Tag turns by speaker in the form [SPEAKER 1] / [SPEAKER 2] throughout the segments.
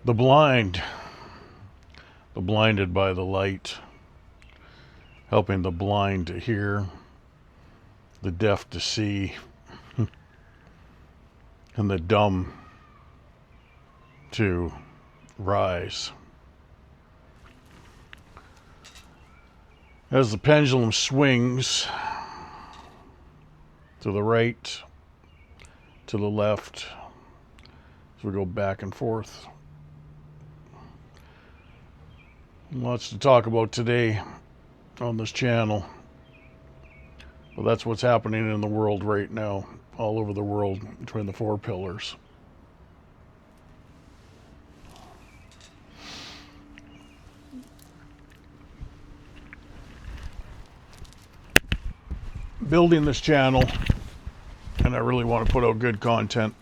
[SPEAKER 1] The blind, the blinded by the light, helping the blind to hear, the deaf to see, and the dumb to rise. As the pendulum swings to the right, to the left, as we go back and forth. Lots to talk about today on this channel. Well, that's what's happening in the world right now, all over the world, between the four pillars. Building this channel, and I really want to put out good content,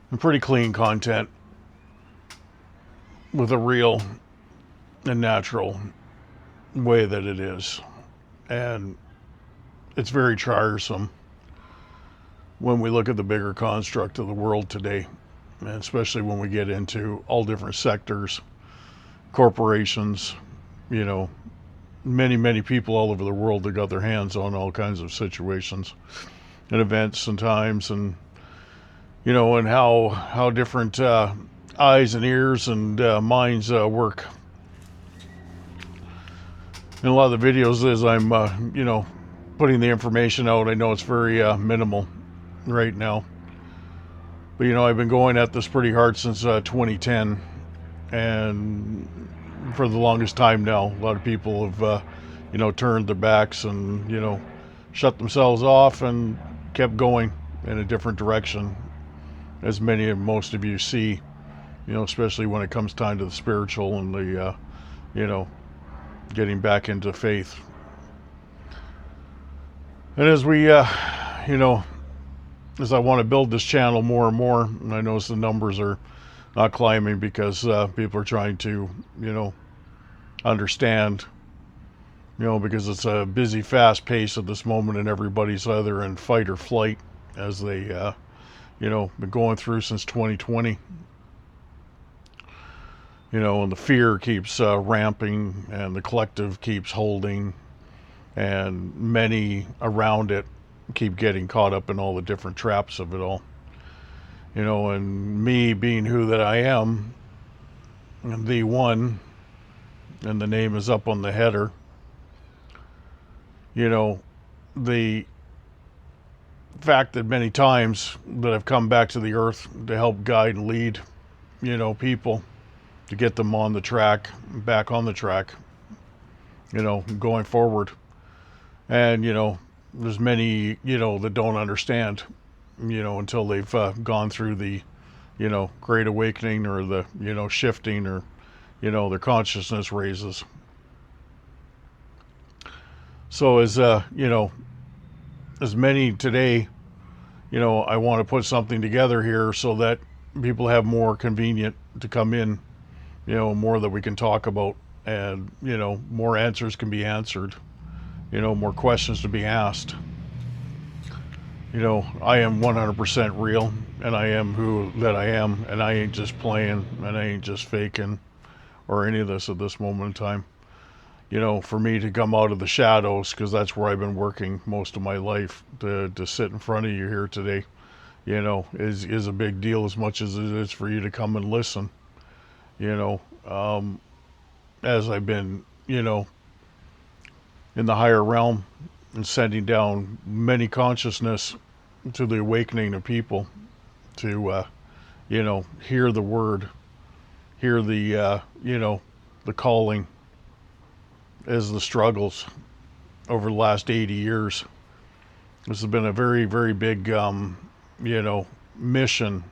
[SPEAKER 1] and pretty clean content, with a real and natural way that it is. And it's very tiresome when we look at the bigger construct of the world today, and especially when we get into all different sectors, corporations, many people all over the world that got their hands on all kinds of situations and events and times, and and how different eyes and ears and minds work. In a lot of the videos, as I'm putting the information out, I know it's very minimal right now, but I've been going at this pretty hard since 2010, and for the longest time now, a lot of people have turned their backs and shut themselves off and kept going in a different direction, as many and most of you see, especially when it comes time to the spiritual and the getting back into faith. And as we as I want to build this channel more and more, and I notice the numbers are not climbing because people are trying to understand, because it's a busy, fast pace at this moment, and everybody's either in fight or flight, as they been going through since 2020. And the fear keeps ramping, and the collective keeps holding, and many around it keep getting caught up in all the different traps of it all. And me being who that I am, and the one, and the name is up on the header, the fact that many times that I've come back to the earth to help guide and lead, people, to get them on the track, back on the track, going forward. And, there's many, that don't understand, until they've gone through the, great awakening, or the, shifting, or, their consciousness raises. So as many today, I want to put something together here so that people have more convenient to come in, more that we can talk about, and, more answers can be answered, more questions to be asked. I am 100% real, and I am who that I am, and I ain't just playing, and I ain't just faking, or any of this at this moment in time. For me to come out of the shadows, because that's where I've been working most of my life, to sit in front of you here today, is a big deal, as much as it is for you to come and listen. As I've been, in the higher realm, and sending down many consciousness to the awakening of people to, hear the word, hear the, the calling, as the struggles over the last 80 years. This has been a very, very big, mission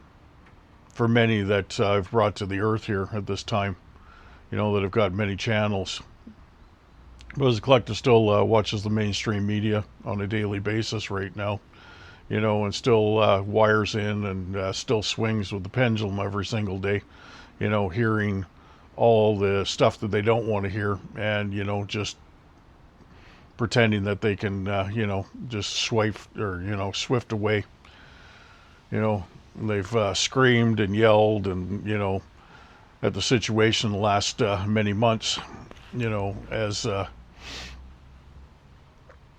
[SPEAKER 1] for many that I've brought to the earth here at this time, that have got many channels. But as the collective still watches the mainstream media on a daily basis right now, and still wires in, and still swings with the pendulum every single day, hearing all the stuff that they don't want to hear, and just pretending that they can just swipe, or swift away, They've screamed and yelled and, at the situation the last many months,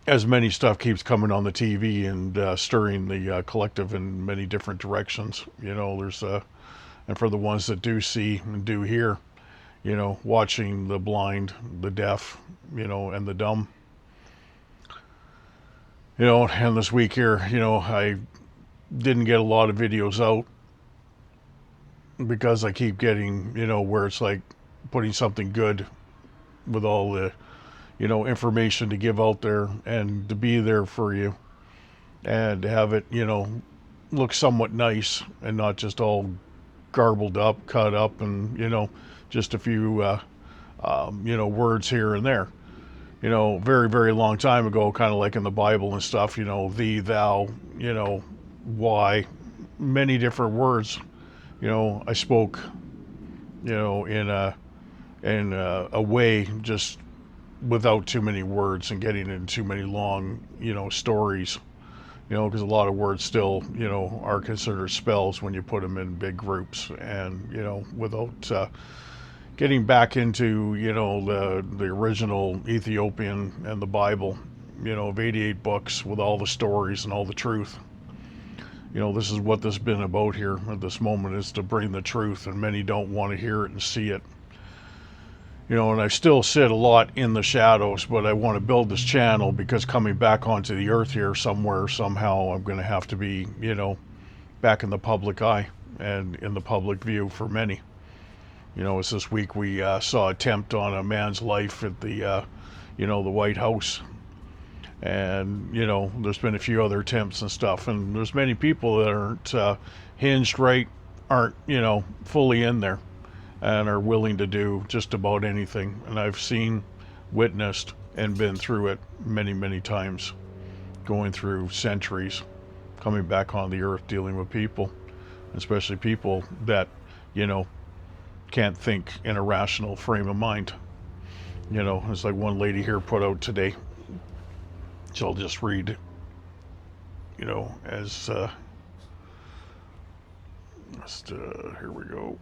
[SPEAKER 1] as many stuff keeps coming on the TV and stirring the collective in many different directions. There's and for the ones that do see and do hear, watching the blind, the deaf, and the dumb. And this week here, I didn't get a lot of videos out because I keep getting, where it's like putting something good with all the, information to give out there and to be there for you and to have it, look somewhat nice and not just all garbled up, cut up, and, just a few, words here and there. Very, very long time ago, kind of like in the Bible and stuff, thee, thou, why, many different words. I spoke, in a way just without too many words and getting into too many long, stories, because a lot of words still, are considered spells when you put them in big groups and, without getting back into, the original Ethiopian and the Bible, of 88 books with all the stories and all the truth. This is what this has been about here at this moment, is to bring the truth, and many don't want to hear it and see it. And I still sit a lot in the shadows, but I want to build this channel because coming back onto the earth here somewhere, somehow, I'm going to have to be, back in the public eye and in the public view for many. It's this week we saw attempt on a man's life at the, the White House. And, there's been a few other attempts and stuff. And there's many people that aren't hinged right, aren't, fully in there and are willing to do just about anything. And I've seen, witnessed, and been through it many, many times, going through centuries, coming back on the earth, dealing with people, especially people that, can't think in a rational frame of mind. It's like one lady here put out today. So I'll just read, as, here we go.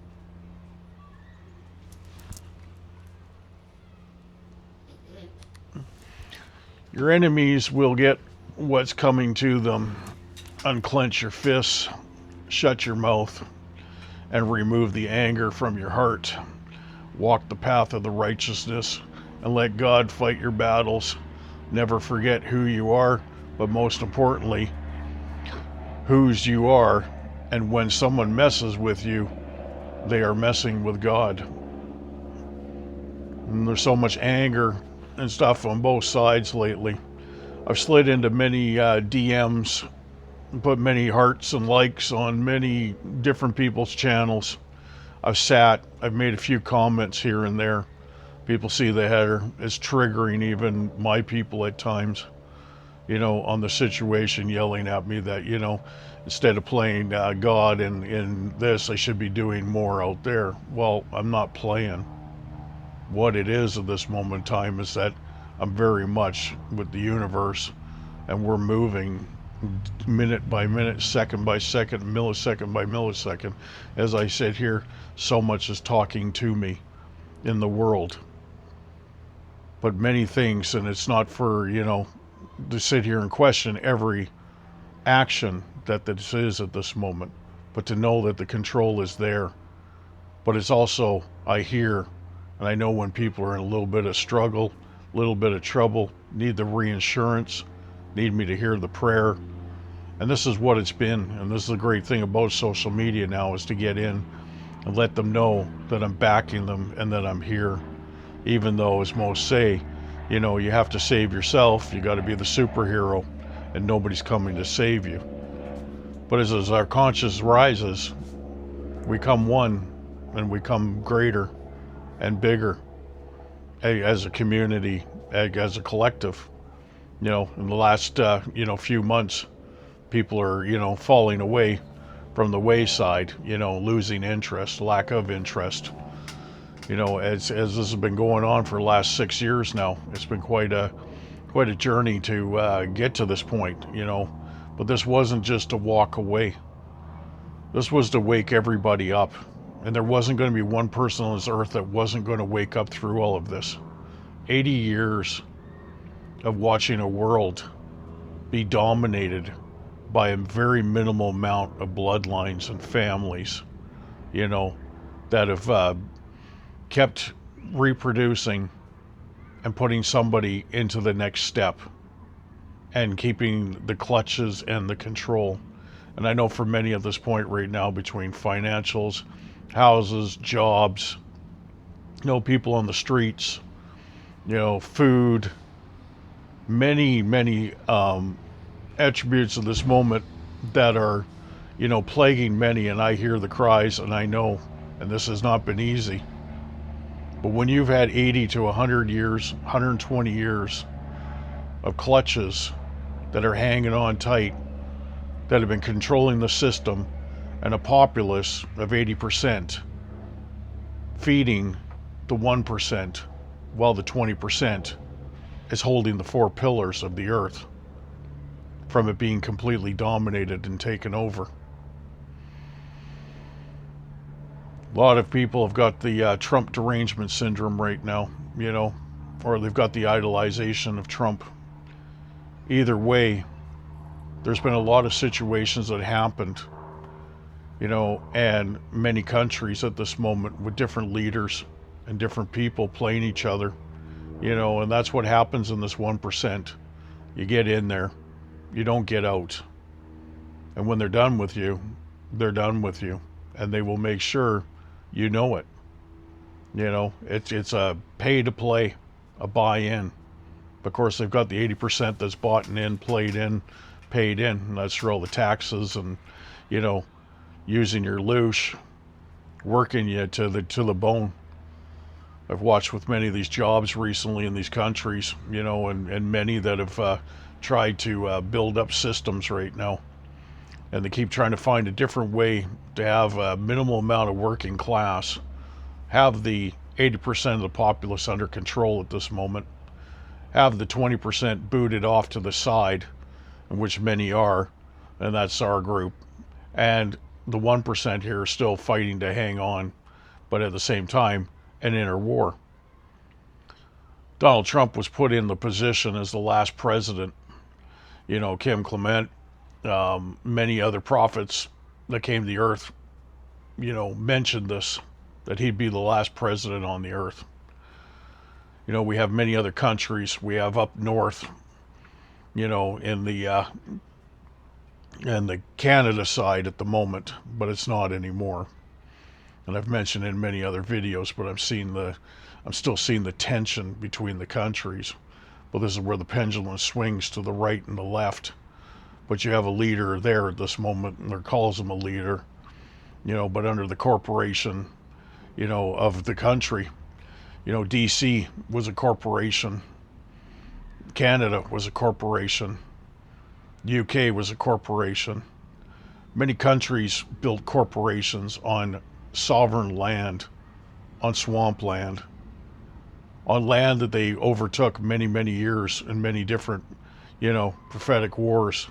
[SPEAKER 1] Your enemies will get what's coming to them. Unclench your fists, shut your mouth, and remove the anger from your heart. Walk the path of the righteousness and let God fight your battles. Never forget who you are, but most importantly, whose you are. And when someone messes with you, they are messing with God. And there's so much anger and stuff on both sides lately. I've slid into many DMs, put many hearts and likes on many different people's channels. I've made a few comments here and there. People see the header. It's triggering even my people at times, on the situation, yelling at me that, instead of playing God in this, I should be doing more out there. Well, I'm not playing. What it is at this moment in time is that I'm very much with the universe, and we're moving minute by minute, second by second, millisecond by millisecond. As I said here, so much is talking to me in the world. But many things, and it's not for, to sit here and question every action that this is at this moment, but to know that the control is there. But it's also, I hear, and I know when people are in a little bit of struggle, a little bit of trouble, need the reinsurance, need me to hear the prayer. And this is what it's been. And this is the great thing about social media now, is to get in and let them know that I'm backing them and that I'm here. Even though, as most say, you have to save yourself. You got to be the superhero, and nobody's coming to save you. But as our conscience rises, we come one, and we come greater and bigger as a community, as a collective. In the last, few months, people are, falling away from the wayside, losing interest, lack of interest. As this has been going on for the last 6 years now, it's been quite a journey to get to this point, but this wasn't just a walk away. This was to wake everybody up. And there wasn't going to be one person on this earth that wasn't going to wake up through all of this. 80 years of watching a world be dominated by a very minimal amount of bloodlines and families, you know, that have kept reproducing and putting somebody into the next step and keeping the clutches and the control. And I know for many at this point right now, between financials, houses, jobs, people on the streets, food, many attributes of this moment that are, plaguing many. And I hear the cries, and I know, and this has not been easy. But when you've had 80 to 100 years, 120 years of clutches that are hanging on tight, that have been controlling the system, and a populace of 80% feeding the 1%, while the 20% is holding the four pillars of the earth from it being completely dominated and taken over. A lot of people have got the Trump derangement syndrome right now, or they've got the idolization of Trump. Either way, there's been a lot of situations that happened, and many countries at this moment with different leaders and different people playing each other, and that's what happens in this 1%. You get in there, you don't get out. And when they're done with you, they're done with you. And they will make sure you know it. It's a pay to play, a buy-in. Of course, they've got the 80% that's bought in, played in, paid in, and that's for all the taxes and, using your loosh, working you to the bone. I've watched with many of these jobs recently in these countries, and many that have tried to build up systems right now. And they keep trying to find a different way to have a minimal amount of working class, have the 80% of the populace under control at this moment, have the 20% booted off to the side, in which many are, and that's our group, and the 1% here is still fighting to hang on, but at the same time, an inner war. Donald Trump was put in the position as the last president. Kim Clement, many other prophets that came to the earth, mentioned this, that he'd be the last president on the earth. We have many other countries. We have up north, in the Canada side at the moment, but it's not anymore. And I've mentioned in many other videos, but I'm still seeing the tension between the countries. But this is where the pendulum swings to the right and the left. But you have a leader there at this moment, and they calls him a leader, but under the corporation, of the country. DC was a corporation. Canada was a corporation. UK was a corporation. Many countries built corporations on sovereign land, on swampland, on land that they overtook many years in many different, prophetic wars.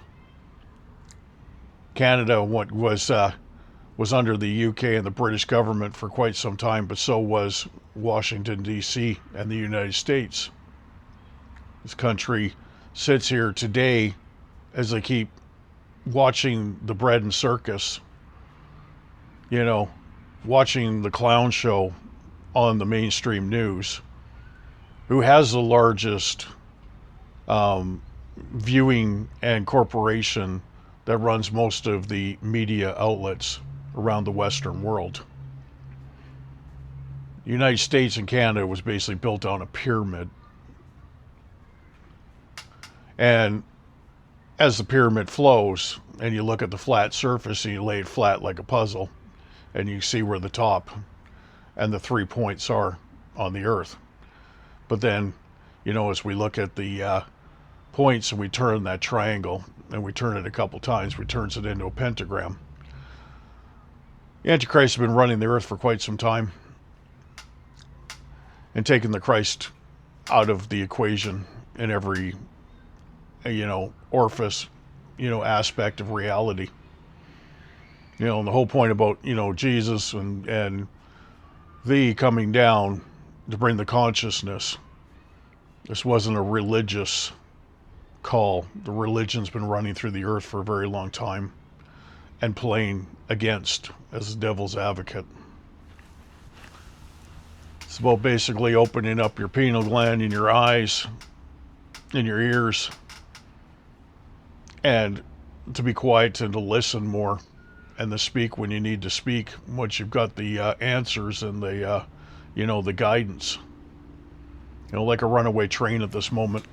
[SPEAKER 1] Canada was under the UK and the British government for quite some time, but so was Washington, D.C. and the United States. This country sits here today as they keep watching the bread and circus, watching the clown show on the mainstream news. Who has the largest viewing and corporation that runs most of the media outlets around the Western world? The United States and Canada was basically built on a pyramid. And as the pyramid flows, and you look at the flat surface and you lay it flat like a puzzle, and you see where the top and the 3 points are on the earth. But then, as we look at the points and we turn that triangle, and we turn it a couple times, we turns it into a pentagram. The Antichrist has been running the earth for quite some time and taking the Christ out of the equation in every, orifice, aspect of reality. And the whole point about, Jesus and thee coming down to bring the consciousness. This wasn't a religious call. The religion's been running through the earth for a very long time and playing against as the devil's advocate. It's about basically opening up your pineal gland in your eyes, in your ears, and to be quiet and to listen more and to speak when you need to speak once you've got the answers and the the guidance. Like a runaway train at this moment.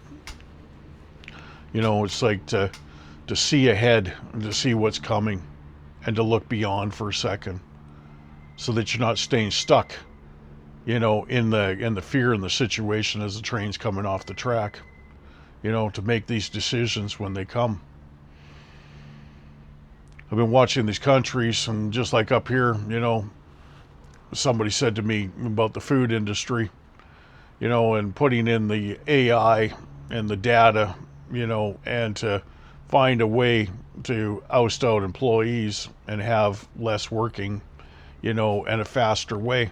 [SPEAKER 1] It's like to see ahead and to see what's coming and to look beyond for a second so that you're not staying stuck, in the fear and the situation as the train's coming off the track, to make these decisions when they come. I've been watching these countries, and just like up here, somebody said to me about the food industry, and putting in the AI and the data, and to find a way to oust out employees and have less working, and a faster way.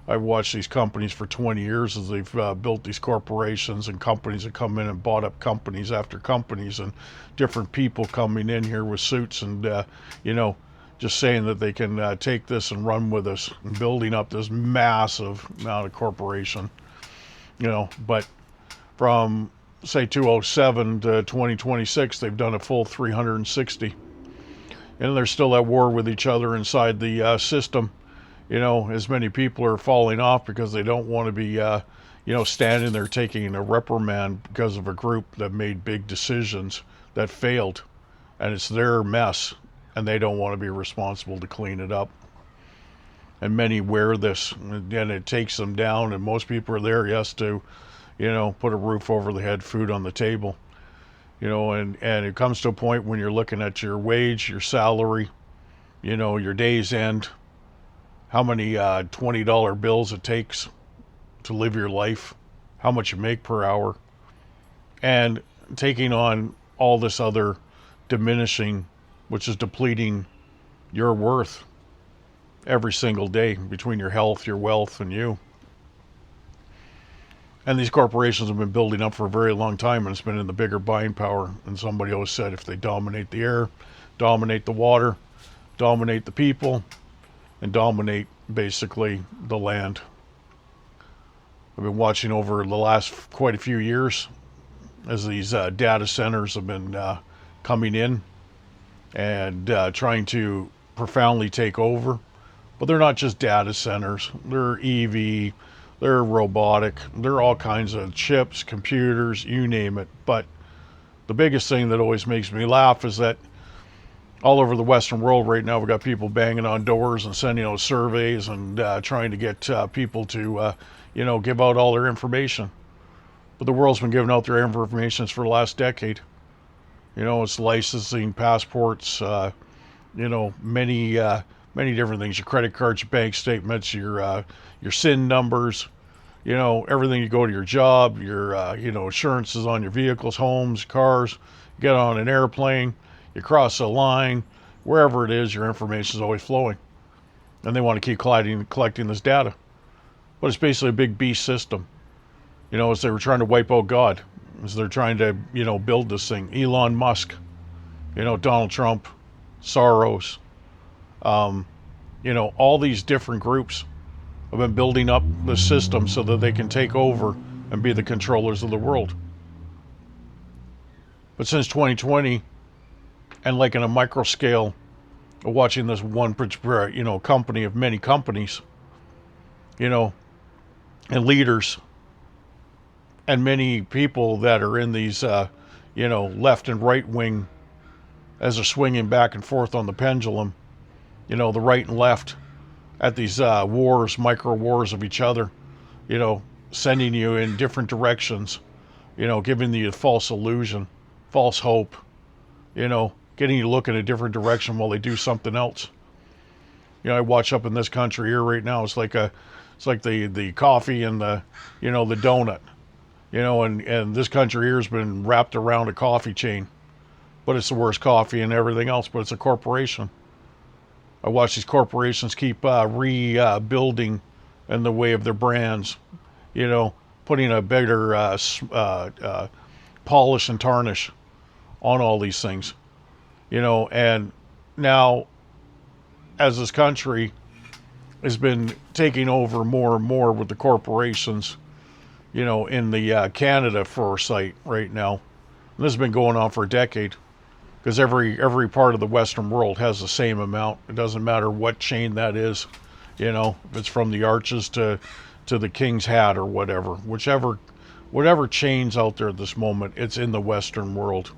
[SPEAKER 1] I've watched these companies for 20 years as they've built these corporations, and companies have come in and bought up companies after companies, and different people coming in here with suits and, just saying that they can take this and run with us, and building up this massive amount of corporation, but from say 2007 to 2026, they've done a full 360, and they're still at war with each other inside the system. As many people are falling off because they don't want to be, standing there taking a reprimand because of a group that made big decisions that failed, and it's their mess, and they don't want to be responsible to clean it up. And many wear this, and it takes them down, and most people are there, yes, to, put a roof over the head, food on the table, and it comes to a point when you're looking at your wage, your salary, your day's end, how many $20 bills it takes to live your life, how much you make per hour, and taking on all this other diminishing, which is depleting your worth every single day between your health, your wealth, and you. And these corporations have been building up for a very long time, and it's been in the bigger buying power. And somebody always said if they dominate the air, dominate the water, dominate the people, and dominate basically the land. I've been watching over the last quite a few years as these data centers have been coming in and trying to profoundly take over. But they're not just data centers. They're EV, they're robotic, they're all kinds of chips, computers, you name it. But the biggest thing that always makes me laugh is that all over the Western world right now, we've got people banging on doors and sending out surveys and trying to get people to, give out all their information. But the world's been giving out their information for the last decade. It's licensing, passports, many different things. Your credit cards, your bank statements, your SIN numbers, everything. You go to your job, your insurances on your vehicles, homes, cars. Get on an airplane. You cross a line, wherever it is, your information is always flowing. And they want to keep collecting this data. But it's basically a big beast system. As they were trying to wipe out God, as they're trying to, build this thing. Elon Musk, Donald Trump, Soros, all these different groups have been building up the system so that they can take over and be the controllers of the world. But since 2020, and like in a micro scale, watching this one, company of many companies, and leaders, and many people that are in these, left and right wing, as they're swinging back and forth on the pendulum, the right and left at these wars, micro wars of each other, sending you in different directions, giving you a false illusion, false hope, getting you to look in a different direction while they do something else. I watch up in this country here right now. It's like the coffee and the donut, and this country here has been wrapped around a coffee chain, but it's the worst coffee and everything else. But it's a corporation. I watch these corporations keep rebuilding in the way of their brands, you know, putting a better polish and tarnish on all these things, you know. And now, as this country has been taking over more and more with the corporations, you know, in the Canada foresight right now, and this has been going on for a decade, because every part of the Western world has the same amount. It doesn't matter what chain that is, you know, if it's from the Arches to the King's Hat or whatever, whatever chains out there at this moment, it's in the Western world.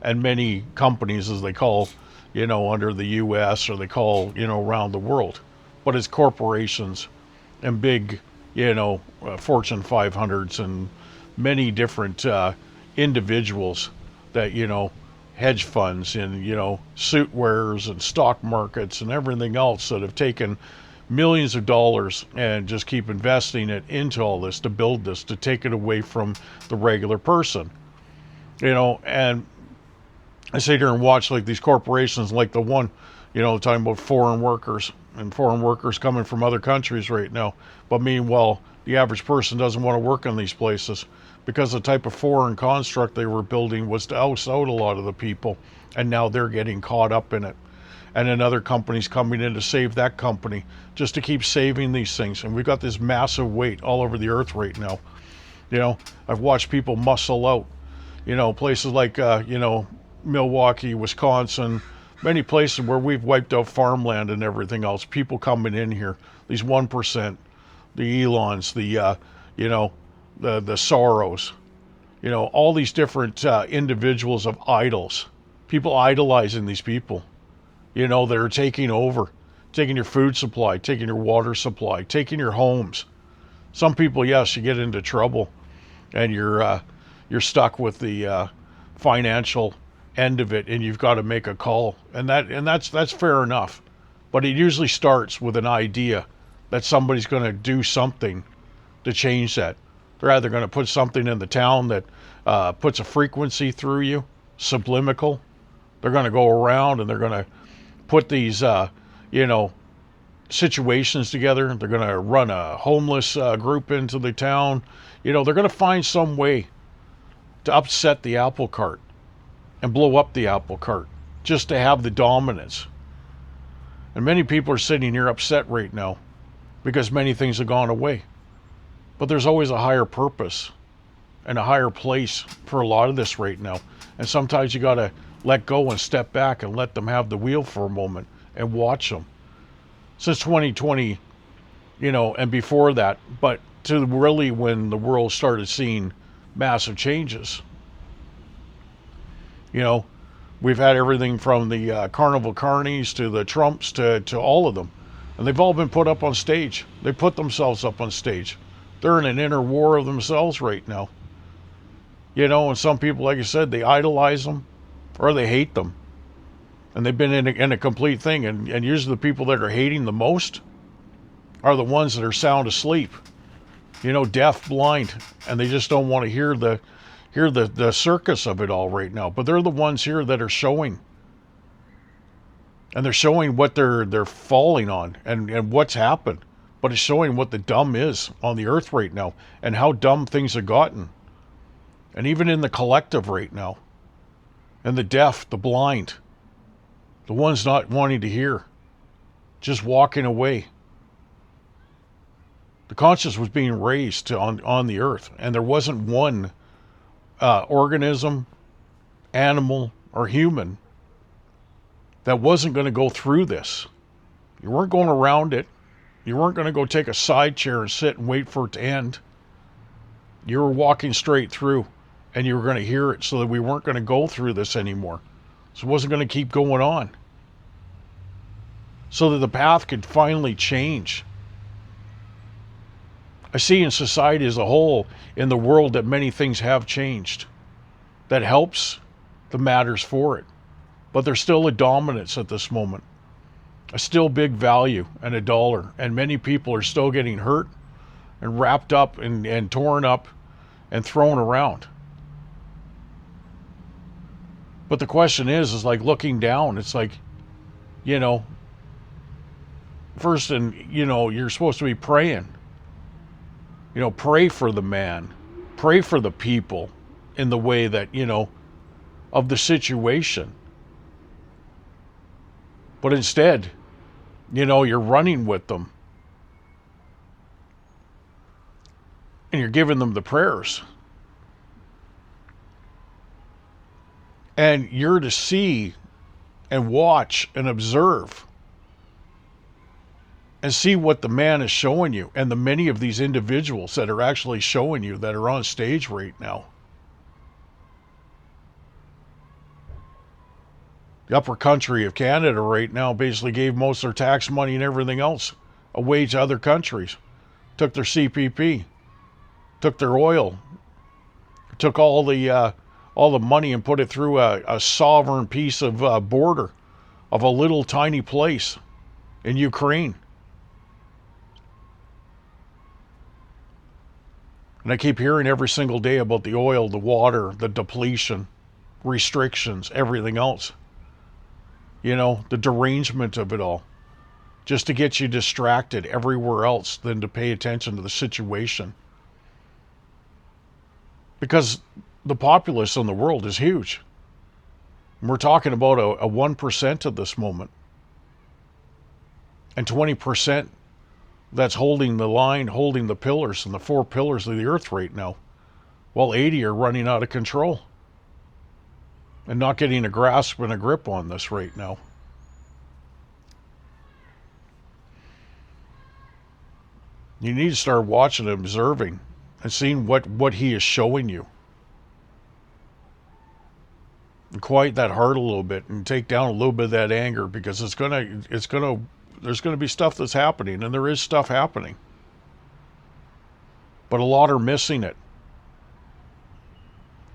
[SPEAKER 1] And many companies, as they call, you know, under the U.S. or they call, you know, around the world, but it's corporations and big, you know, Fortune 500s and many different individuals that, you know, hedge funds and, you know, suit wearers and stock markets and everything else that have taken millions of dollars and just keep investing it into all this to build this, to take it away from the regular person, you know. And I sit here and watch like these corporations, like the one, you know, talking about foreign workers and foreign workers coming from other countries right now. But meanwhile, the average person doesn't want to work in these places because the type of foreign construct they were building was to oust out a lot of the people. And now they're getting caught up in it. And then other companies coming in to save that company just to keep saving these things. And we've got this massive weight all over the earth right now. You know, I've watched people muscle out, you know, places like, you know, Milwaukee, Wisconsin, many places where we've wiped out farmland and everything else. People coming in here, these 1%, the Elons, the, you know, the Soros, you know, all these different individuals of idols, people idolizing these people, you know, that are taking over, taking your food supply, taking your water supply, taking your homes. Some people, yes, you get into trouble and you're stuck with the financial end of it, and you've got to make a call, and that's fair enough. But it usually starts with an idea that somebody's going to do something to change that. They're either going to put something in the town that puts a frequency through you, subliminal. They're going to go around and they're going to put these, you know, situations together. They're going to run a homeless group into the town. You know, they're going to find some way to upset the apple cart and blow up the apple cart just to have the dominance. And many people are sitting here upset right now because many things have gone away. But there's always a higher purpose and a higher place for a lot of this right now. And sometimes you got to let go and step back and let them have the wheel for a moment and watch them. Since 2020, you know, and before that, but to really when the world started seeing massive changes. You know, we've had everything from the Carnival Carnies to the Trumps to all of them. And they've all been put up on stage. They put themselves up on stage. They're in an inner war of themselves right now. You know, and some people, like I said, they idolize them or they hate them. And they've been in a complete thing. And usually the people that are hating the most are the ones that are sound asleep. You know, deaf, blind. And they just don't want to hear the circus of it all right now. But they're the ones here that are showing. And they're showing what they're falling on and what's happened. But it's showing what the dumb is on the earth right now and how dumb things have gotten. And even in the collective right now. And the deaf, the blind, the ones not wanting to hear, just walking away. The conscience was being raised on the earth. And there wasn't one organism, animal, or human that wasn't going to go through this. You weren't going around it. You weren't going to go take a side chair and sit and wait for it to end. You were walking straight through, and you were going to hear it so that we weren't going to go through this anymore. So it wasn't going to keep going on. So that the path could finally change. I see in society as a whole, in the world, that many things have changed. That helps the matters for it. But there's still a dominance at this moment. A still big value and a dollar. And many people are still getting hurt and wrapped up and torn up and thrown around. But the question is like looking down, it's like, you know, first, and you're supposed to be praying. Pray for the man, pray for the people in the way that, of the situation. But instead, you're running with them and you're giving them the prayers. And you're to see and watch and observe and see what the man is showing you, and the many of these individuals that are actually showing you that are on stage right now. The upper country of Canada right now basically gave most of their tax money and everything else away to other countries. Took their CPP, took their oil, took all the money and put it through a sovereign piece of border of a little tiny place in Ukraine. And I keep hearing every single day about the oil, the water, the depletion, restrictions, everything else. The derangement of it all. Just to get you distracted everywhere else than to pay attention to the situation. Because the populace in the world is huge. And we're talking about a 1% at this moment. And 20% that's holding the line, holding the pillars and the 4 pillars of the earth right now. While 80 are running out of control. And not getting a grasp and a grip on this right now. You need to start watching and observing and seeing what he is showing you. And quiet that heart a little bit and take down a little bit of that anger, because there's gonna be stuff that's happening, and there is stuff happening. But a lot are missing it.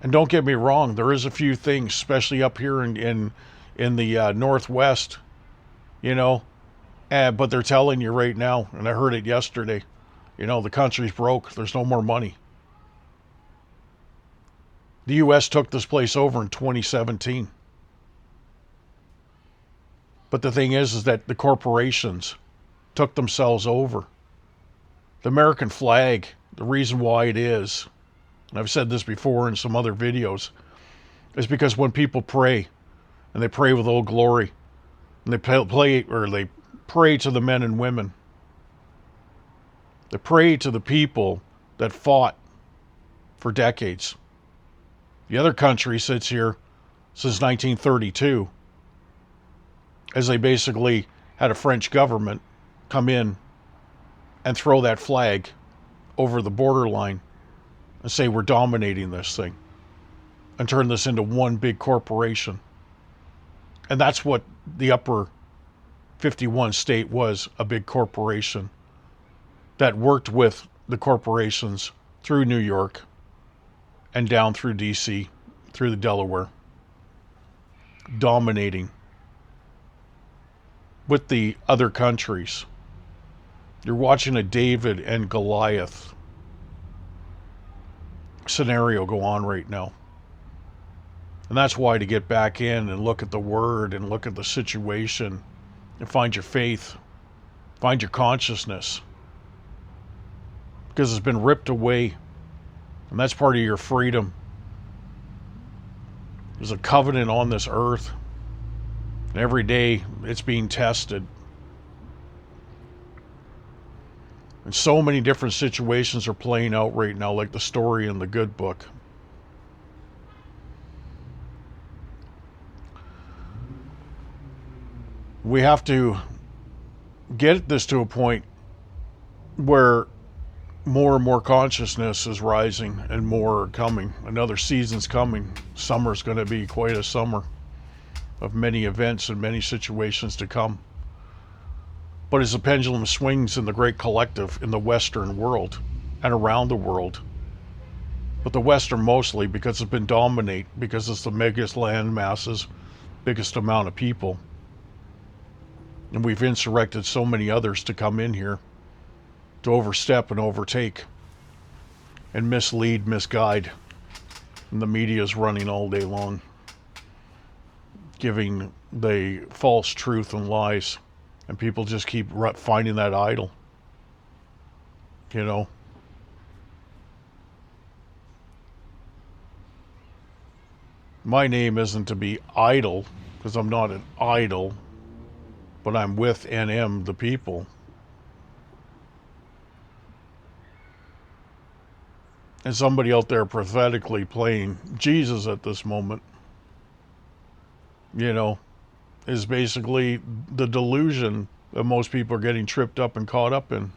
[SPEAKER 1] And don't get me wrong, there is a few things, especially up here in the Northwest, but they're telling you right now, and I heard it yesterday, the country's broke. There's no more money. The U.S. took this place over in 2017. But the thing is that the corporations took themselves over. The American flag, the reason why it is, and I've said this before in some other videos, is because when people pray, and they pray with Old Glory, and they pray to the men and women, they pray to the people that fought for decades. The other country sits here since 1932, as they basically had a French government come in and throw that flag over the borderline and say, we're dominating this thing, and turn this into one big corporation. And that's what the upper 51 state was, a big corporation that worked with the corporations through New York and down through DC, through the Delaware, dominating with the other countries. You're watching a David and Goliath scenario go on right now. And that's why, to get back in and look at the word and look at the situation and find your faith, find your consciousness, because it's been ripped away, and that's part of your freedom. There's a covenant on this earth, and every day it's being tested. And so many different situations are playing out right now, like the story in the good book. We have to get this to a point where more and more consciousness is rising and more are coming. Another season's coming. Summer's going to be quite a summer of many events and many situations to come. But as the pendulum swings in the great collective in the Western world and around the world, but the Western mostly, because it's been dominate, because it's the biggest land masses, biggest amount of people. And we've insurrected so many others to come in here to overstep and overtake and mislead, misguide. And the media is running all day long, giving the false truth and lies And people just keep finding that idol, you know. My name isn't to be idle, because I'm not an idol, but I'm with and am the people. And somebody out there prophetically playing Jesus at this moment, you know, is basically the delusion that most people are getting tripped up and caught up in.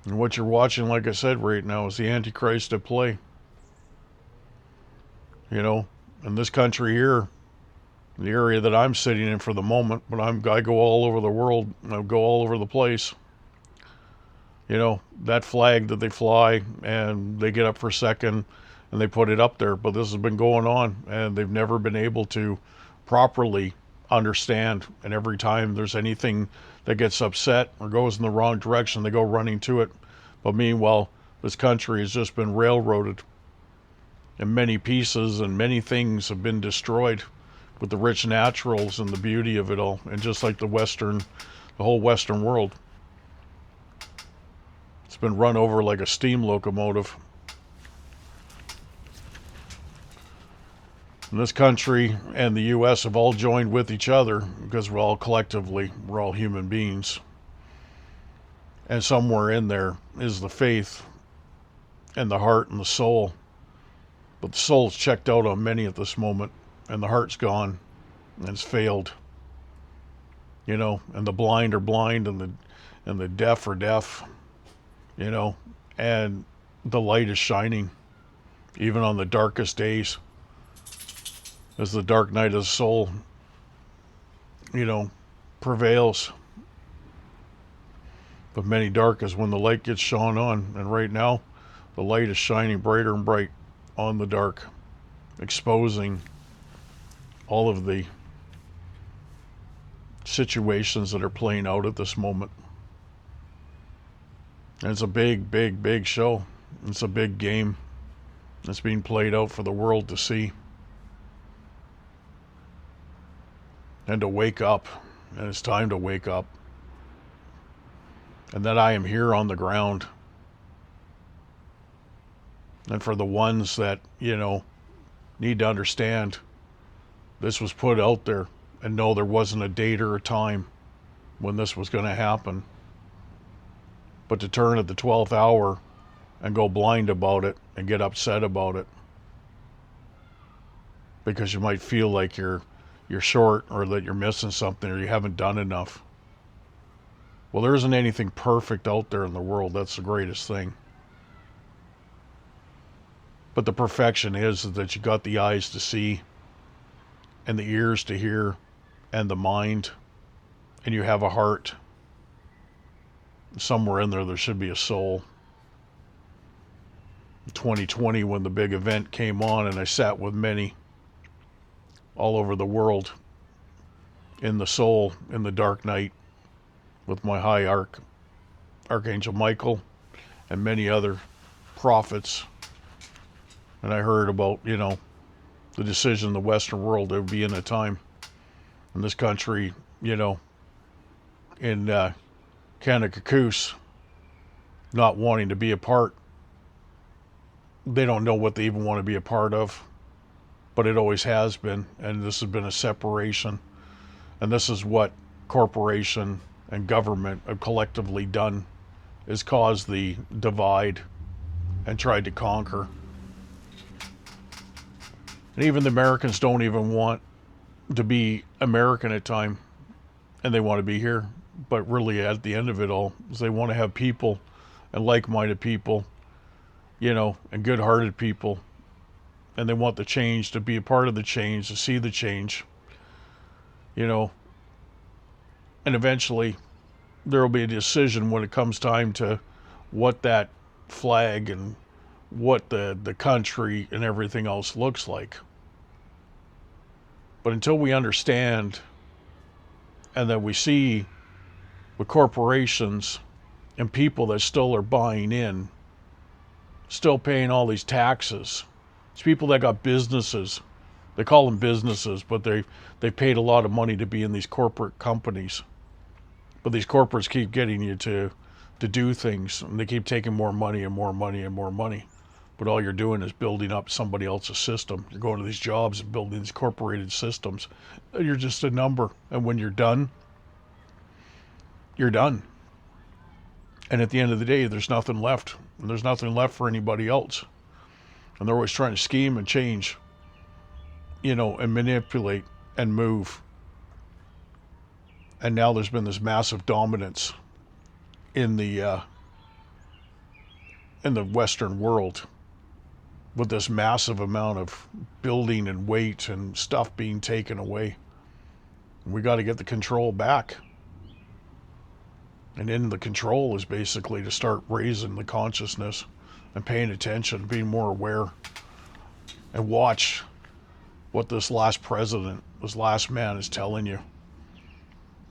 [SPEAKER 1] And what you're watching, like I said, right now is the Antichrist at play. You know, in this country here, the area that I'm sitting in for the moment, but I go all over the world, I go all over the place. You know, that flag that they fly and they get up for a second and they put it up there, but this has been going on and they've never been able to properly understand. And every time there's anything that gets upset or goes in the wrong direction, they go running to it. But meanwhile, this country has just been railroaded in many pieces, and many things have been destroyed with the rich naturals and the beauty of it all. And just like the whole Western world, it's been run over like a steam locomotive. And this country and the U.S. have all joined with each other because we're all human beings. And somewhere in there is the faith and the heart and the soul. But the soul's checked out on many at this moment, and the heart's gone, and it's failed. You know, and the blind are blind, and the deaf are deaf. You know, and the light is shining, even on the darkest days, as the dark night of the soul, you know, prevails. But many dark is when the light gets shone on, and right now, the light is shining brighter and bright on the dark, exposing all of the situations that are playing out at this moment. And it's a big, big, big show. It's a big game that's being played out for the world to see. And to wake up. And it's time to wake up. And that I am here on the ground. And for the ones that, you know, need to understand this was put out there and know there wasn't a date or a time when this was going to happen. But to turn at the 12th hour and go blind about it and get upset about it because you might feel like you're short, or that you're missing something, or you haven't done enough. Well, there isn't anything perfect out there in the world. That's the greatest thing. But the perfection is that you got the eyes to see, and the ears to hear, and the mind, and you have a heart. Somewhere in there should be a soul. 2020, when the big event came on, and I sat with many all over the world in the soul, in the dark night, with my high Archangel Michael and many other prophets. And I heard about, you know, the decision in the Western world there would be in a time in this country, you know, in Kanakakoos, not wanting to be a part. They don't know what they even want to be a part of, but it always has been, and this has been a separation. And this is what corporation and government have collectively done, is caused the divide and tried to conquer. And even the Americans don't even want to be American at time, and they want to be here. But really, at the end of it all, is they want to have people, and like-minded people, you know, and good-hearted people, and they want the change, to be a part of the change, to see the change, you know. And eventually, there will be a decision when it comes time to what that flag and what the country and everything else looks like. But until we understand, and that we see with corporations and people that still are buying in, still paying all these taxes, it's people that got businesses They call them businesses, but they paid a lot of money to be in these corporate companies. But these corporates keep getting you to do things, and they keep taking more money and more money and more money. But all you're doing is building up somebody else's system. You're going to these jobs and building these corporated systems. You're just a number. And when you're done, you're done. And at the end of the day, there's nothing left. And there's nothing left for anybody else. And they're always trying to scheme and change, and manipulate and move. And now there's been this massive dominance in the Western world, with this massive amount of building and weight and stuff being taken away. We got to get the control back. And in the control is basically to start raising the consciousness and paying attention, being more aware, and watch what this last president, this last man is telling you,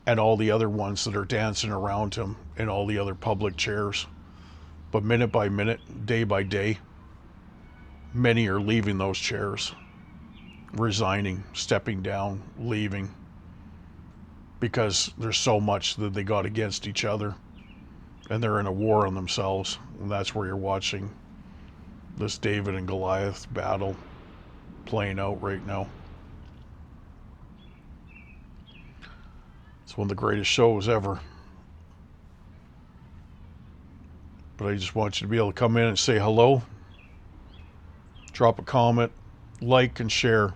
[SPEAKER 1] and all the other ones that are dancing around him in all the other public chairs. But minute by minute, day by day, many are leaving those chairs, resigning, stepping down, leaving, because there's so much that they got against each other, and they're in a war on themselves. And that's where you're watching this David and Goliath battle playing out right now. It's one of the greatest shows ever. But I just want you to be able to come in and say hello, drop a comment, like and share,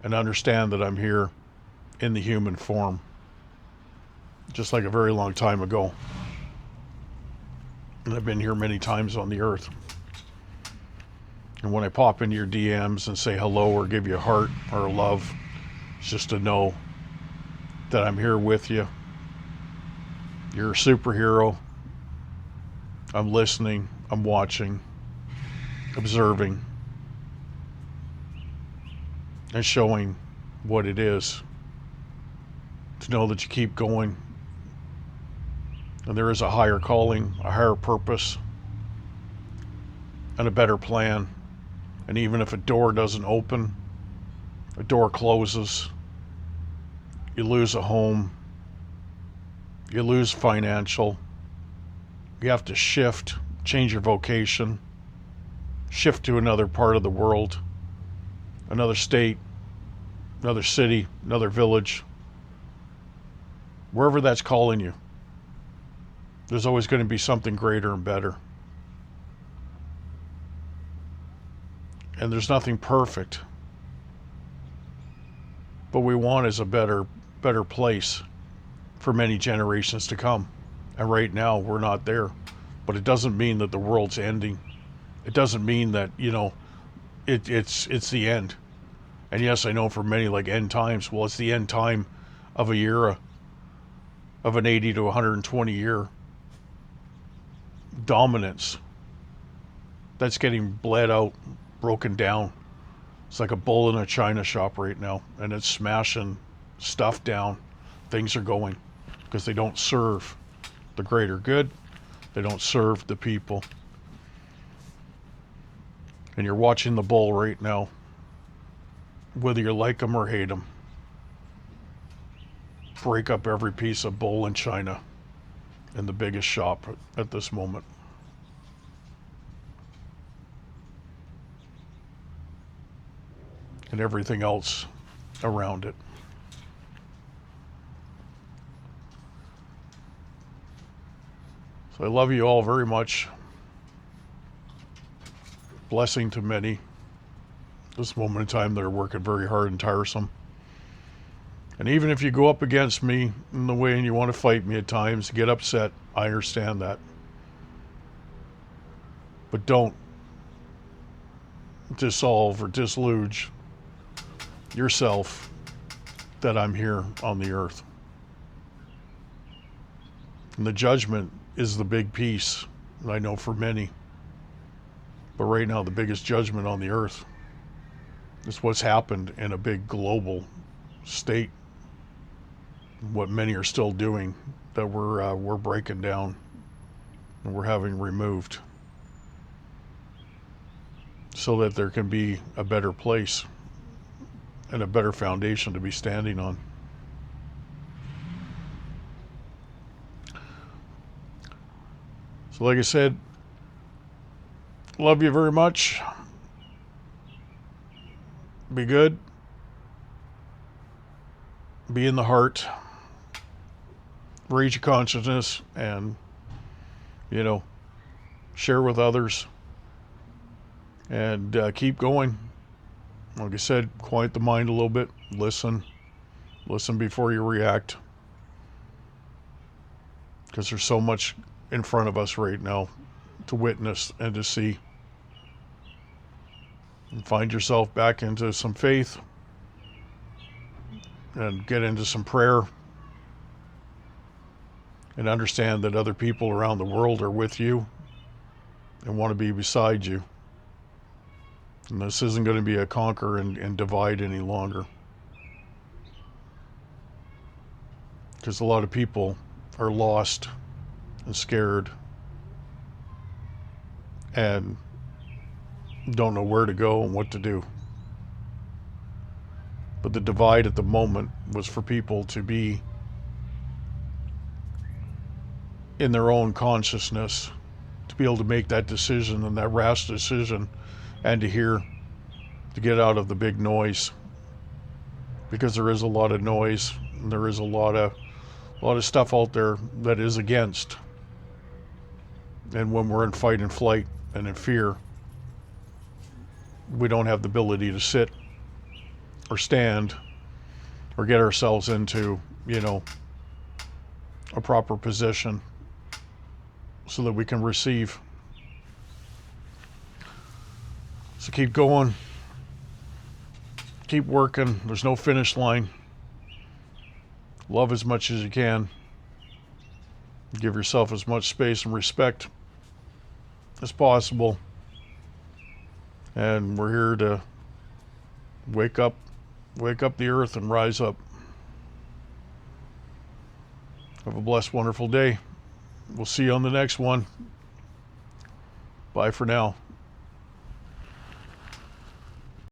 [SPEAKER 1] and understand that I'm here in the human form, just like a very long time ago. And I've been here many times on the earth. And when I pop into your DMs and say hello or give you a heart or a love, it's just to know that I'm here with you. You're a superhero. I'm listening, I'm watching, observing, and showing what it is. To know that you keep going. And there is a higher calling, a higher purpose, and a better plan. And even if a door doesn't open, a door closes, you lose a home, you lose financial, you have to shift, change your vocation, shift to another part of the world, another state, another city, another village, wherever that's calling you. There's always going to be something greater and better. And there's nothing perfect. What we want is a better place for many generations to come. And right now we're not there. But it doesn't mean that the world's ending. It doesn't mean that, it's the end. And yes, I know for many, like end times, well, it's the end time of a era, of an 80 to 120 year dominance that's getting bled out, broken down. It's like a bull in a china shop right now, and it's smashing stuff down. Things are going because they don't serve the greater good. They don't serve the people. And you're watching the bull right now, whether you like him or hate him, break up every piece of bull in China in the biggest shop at this moment. And everything else around it. So I love you all very much. Blessing to many. This moment in time, they're working very hard and tiresome. And even if you go up against me in the way and you want to fight me at times, get upset, I understand that. But don't dissolve or disilluge yourself that I'm here on the earth. And the judgment is the big piece, I know for many. But right now, the biggest judgment on the earth is what's happened in a big global state. What many are still doing that we're breaking down and we're having removed, so that there can be a better place and a better foundation to be standing on. So like I said, love you very much. Be good. Be in the heart. Raise your consciousness and, share with others. And keep going. Like I said, quiet the mind a little bit. Listen before you react. Because there's so much in front of us right now to witness and to see. And find yourself back into some faith. And get into some prayer. And understand that other people around the world are with you and want to be beside you. And this isn't going to be a conquer and divide any longer. Because a lot of people are lost and scared and don't know where to go and what to do. But the divide at the moment was for people to be in their own consciousness, to be able to make that decision and that rash decision, and to get out of the big noise, because there is a lot of noise and there is a lot of stuff out there that is against. And when we're in fight and flight and in fear, we don't have the ability to sit or stand or get ourselves into, a proper position so that we can receive. So keep going. Keep working. There's no finish line. Love as much as you can. Give yourself as much space and respect as possible. And we're here to wake up the earth and rise up. Have a blessed, wonderful day. We'll see you on the next one. Bye for now.